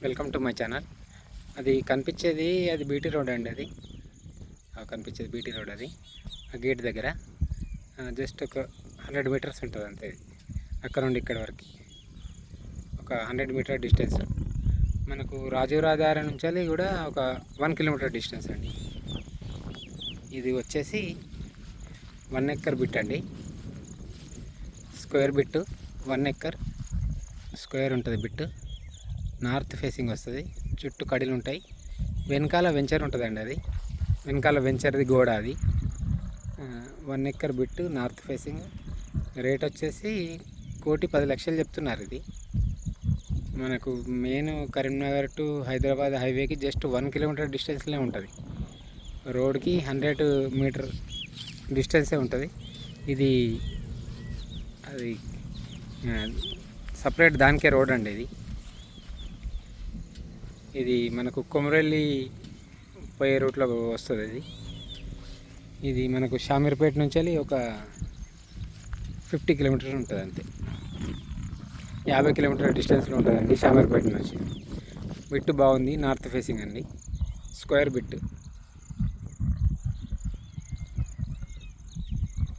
Welcome to my channel. అది కనిపించేది అది బీటీ రోడ్ అండి. అది కనిపించేది బీటీ రోడ్. అది ఆ గేట్ దగ్గర జస్ట్ ఒక 100 మీటర్స్ ఉంటుంది అంతే. అక్కడ నుండి ఇక్కడ వరకు ఒక 100 మీటర్ డిస్టెన్స్. మనకు రాజీవ్ రహదారి నుంచి కూడా ఒక 1 కిలోమీటర్ డిస్టెన్స్ అండి. ఇది వచ్చేసి 1 ఎకర్ బిట్ అండి. స్క్వేర్ బిట్ 1 ఎకర్ స్క్వేర్ ఉంటుంది బిట్. నార్త్ ఫేసింగ్ వస్తుంది, చుట్టూ కడీలు ఉంటాయి. వెనకాల వెంచర్ ఉంటుందండి. అది వెనకాల వెంచర్ది గోడ. అది 1 acre bit north facing. Rate వచ్చేసి 1,10,00,000 చెప్తున్నారు. ఇది మనకు మెయిన్ కరీంనగర్ టు హైదరాబాద్ హైవేకి జస్ట్ 1 కిలోమీటర్ డిస్టెన్స్లో ఉంటుంది. రోడ్కి 100 మీటర్ డిస్టెన్సే ఉంటుంది. ఇది అది సపరేట్ దానికే రోడ్ అండి. ఇది మనకు కొమరెల్లి పోయే రూట్లో వస్తుంది. ఇది మనకు షామీర్పేట నుంచి ఒక 50 కిలోమీటర్స్ ఉంటుంది అంతే. 50 కిలోమీటర్ డిస్టెన్స్లో ఉంటుందండి షామీర్పేట నుంచి. బిట్ బాగుంది, నార్త్ ఫేసింగ్ అండి, స్క్వేర్ బిట్.